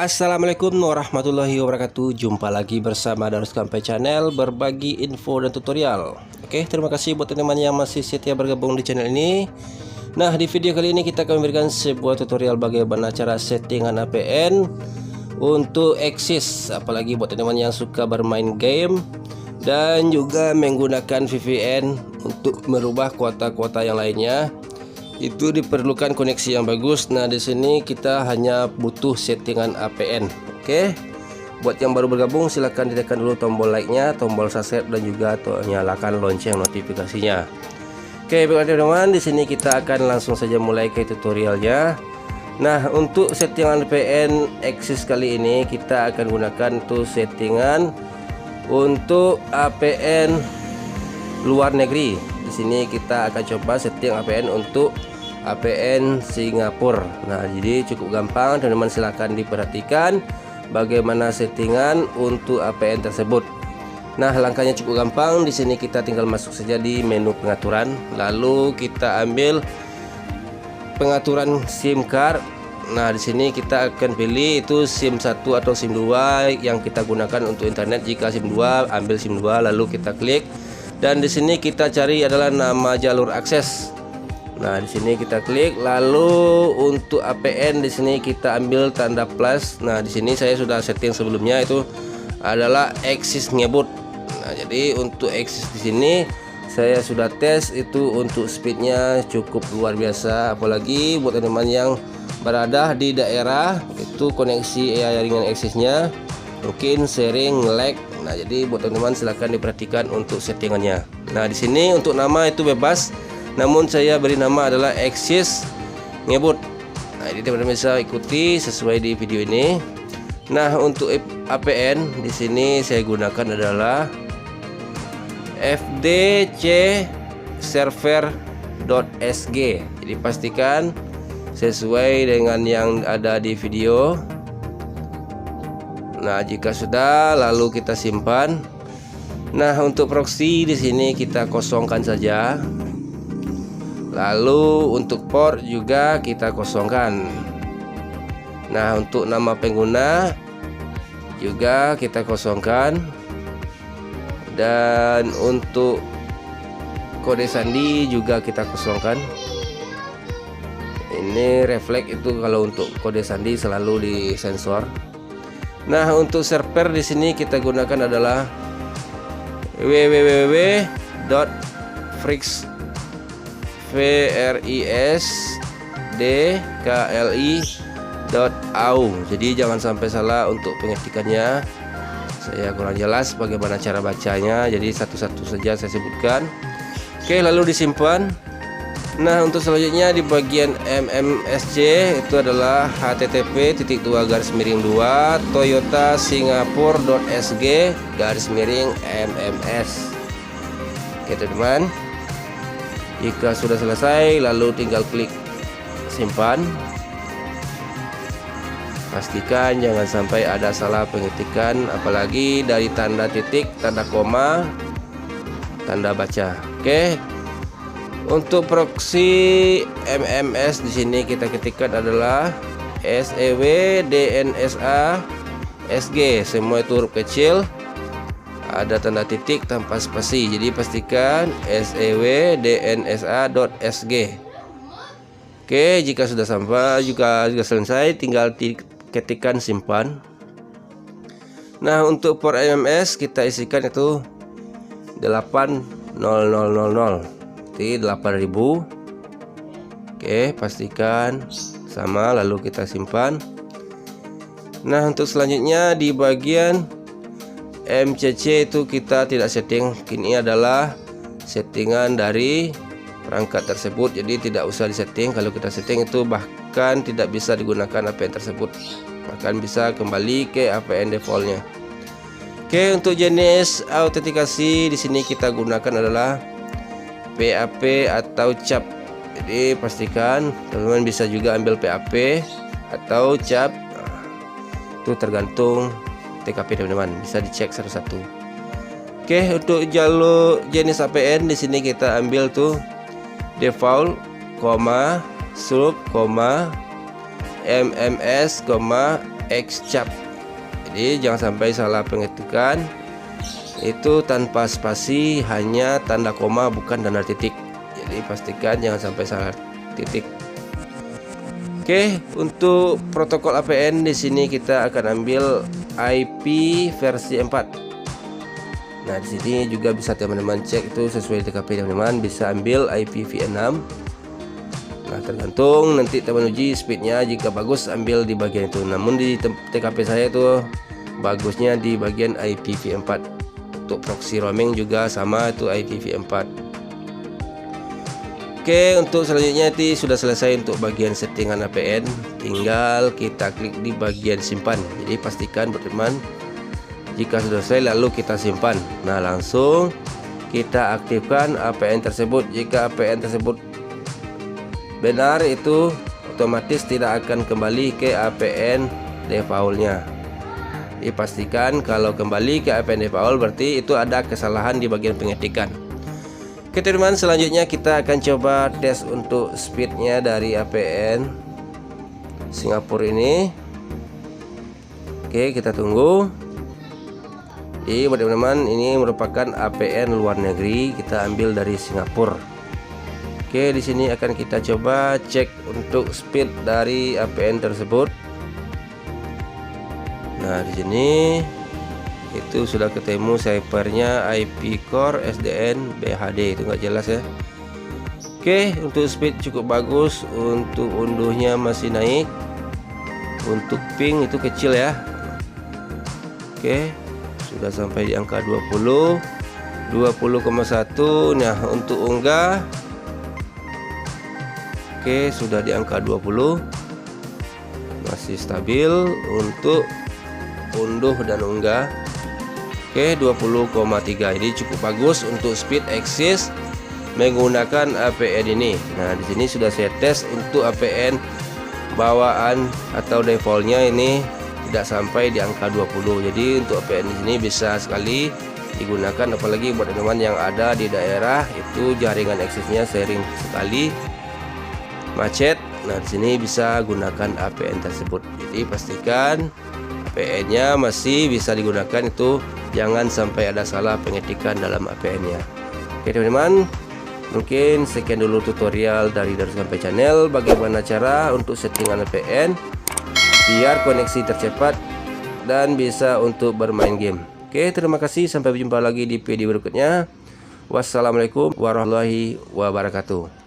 Assalamualaikum warahmatullahi wabarakatuh. Jumpa lagi bersama Darus Kampai Channel, berbagi info dan tutorial. Oke, terima kasih buat teman-teman yang masih setia bergabung di channel ini. Nah, di video kali ini kita akan memberikan sebuah tutorial bagaimana cara settingan VPN untuk Axis, apalagi buat teman-teman yang suka bermain game dan juga menggunakan VPN untuk merubah kuota-kuota yang lainnya. Itu diperlukan koneksi yang bagus. Nah, di sini kita hanya butuh settingan VPN. Oke. Buat yang baru bergabung, silahkan ditekan dulu tombol like-nya, tombol subscribe dan juga nyalakan lonceng notifikasinya. Oke, baiklah teman-teman, di sini kita akan langsung saja mulai ke tutorialnya. Nah, untuk settingan VPN Axis kali ini kita akan gunakan tuh settingan untuk VPN luar negeri. Di sini kita akan coba setting VPN untuk VPN Singapura. Nah, jadi cukup gampang teman-teman, silahkan diperhatikan bagaimana settingan untuk VPN tersebut. Nah, langkahnya cukup gampang. Di sini kita tinggal masuk saja di menu pengaturan, lalu kita ambil pengaturan SIM card. Nah, di sini kita akan pilih itu SIM 1 atau SIM 2 yang kita gunakan untuk internet. Jika SIM 2, ambil SIM 2 lalu kita klik. Dan di sini kita cari adalah nama jalur akses. Nah, di sini kita klik, lalu untuk VPN di sini kita ambil tanda plus. Nah, di sini saya sudah setting sebelumnya, itu adalah Axis ngebut. Nah, jadi untuk Axis di sini saya sudah tes, itu untuk speednya cukup luar biasa. Apalagi buat teman-teman yang berada di daerah itu koneksi jaringan Axisnya mungkin sering lag. Nah, jadi buat teman-teman silahkan diperhatikan untuk settingannya. Nah, di sini untuk nama itu bebas, namun saya beri nama adalah Axis ngebut. Nah, ini teman-teman bisa ikuti sesuai di video ini. Nah, untuk VPN di sini saya gunakan adalah FDC server.sg. Jadi pastikan sesuai dengan yang ada di video. Nah, jika sudah, lalu kita simpan. Nah, untuk proxy di sini kita kosongkan saja. Lalu untuk port juga kita kosongkan. Nah, untuk nama pengguna juga kita kosongkan. Dan untuk kode sandi juga kita kosongkan. Ini refleks itu kalau untuk kode sandi selalu disensor. Nah, untuk server di sini kita gunakan adalah www.frisdkli.au. Jadi jangan sampai salah untuk pengetikannya. Saya kurang jelas bagaimana cara bacanya, jadi satu-satu saja saya sebutkan. Oke, lalu disimpan. Nah, untuk selanjutnya di bagian MMSC itu adalah http://2 Toyota Singapore.sg/MMS. Oke teman-teman, jika sudah selesai lalu tinggal klik simpan. Pastikan jangan sampai ada salah pengetikan, apalagi dari tanda titik, tanda koma, tanda baca. Oke. Untuk proxy MMS di sini kita ketikkan adalah SEW DNSA SG, semua itu huruf kecil, ada tanda titik tanpa spasi. Jadi pastikan SEW DNSA.sg. Oke, jika sudah sampai, juga selesai, tinggal ketikkan simpan. Nah, untuk port MMS kita isikan itu 8000. 8000. Oke, pastikan sama lalu kita simpan. Nah, untuk selanjutnya di bagian MCC itu kita tidak setting. Ini adalah settingan dari perangkat tersebut, jadi tidak usah disetting. Kalau kita setting itu bahkan tidak bisa digunakan VPN tersebut, bahkan bisa kembali ke VPN defaultnya. Oke, untuk jenis autentikasi di sini kita gunakan adalah PAP atau CAP. Jadi pastikan teman-teman bisa juga ambil PAP atau CAP. Itu tergantung TKP teman-teman, bisa dicek satu-satu. Oke, untuk jalur jenis VPN di sini kita ambil tuh default, sub, MMS, Xcap. Jadi jangan sampai salah pengetikan, itu tanpa spasi, hanya tanda koma bukan tanda titik. Jadi pastikan jangan sampai salah titik. Oke, untuk protokol APN di sini kita akan ambil IP versi 4. Nah, di sini juga bisa teman-teman cek itu sesuai TKP teman-teman, bisa ambil IPv6. Nah, tergantung nanti teman uji speednya, jika bagus ambil di bagian itu. Namun di TKP saya itu bagusnya di bagian IPv4. Untuk proxy roaming juga sama, itu IPv4. Oke, untuk selanjutnya itu sudah selesai untuk bagian settingan APN, tinggal kita klik di bagian simpan. Jadi pastikan teman-teman jika sudah selesai lalu kita simpan. Nah, langsung kita aktifkan APN tersebut. Jika APN tersebut benar, itu otomatis tidak akan kembali ke APN defaultnya. Dipastikan kalau kembali ke APN default berarti itu ada kesalahan di bagian pengetikan. Oke teman-teman, selanjutnya kita akan coba tes untuk speednya dari APN Singapura ini. Oke, kita tunggu. Jadi buat teman-teman, ini merupakan APN luar negeri, kita ambil dari Singapura. Oke, di sini akan kita coba cek untuk speed dari APN tersebut. Nah, di sini itu sudah ketemu cybernya IP core SDN BHD, itu nggak jelas ya. Oke, untuk speed cukup bagus, untuk unduhnya masih naik, untuk ping itu kecil ya. Oke, sudah sampai di angka 20,1. Nah, untuk unggah oke, sudah di angka 20, masih stabil. Untuk unduh dan unggah oke, 20,3. Ini cukup bagus untuk speed access menggunakan APN ini. Nah, di sini sudah saya tes untuk APN bawaan atau defaultnya ini tidak sampai di angka 20. Jadi untuk APN di sini bisa sekali digunakan, apalagi buat teman-teman yang ada di daerah itu jaringan aksesnya sering sekali macet. Nah, di sini bisa gunakan APN tersebut. Jadi pastikan APN-nya masih bisa digunakan, itu jangan sampai ada salah pengetikan dalam APN-nya. Oke teman-teman, mungkin sekian dulu tutorial dari Darus Gameplay Channel, bagaimana cara untuk settingan APN biar koneksi tercepat dan bisa untuk bermain game. Oke, terima kasih, sampai berjumpa lagi di video berikutnya. Wassalamualaikum warahmatullahi wabarakatuh.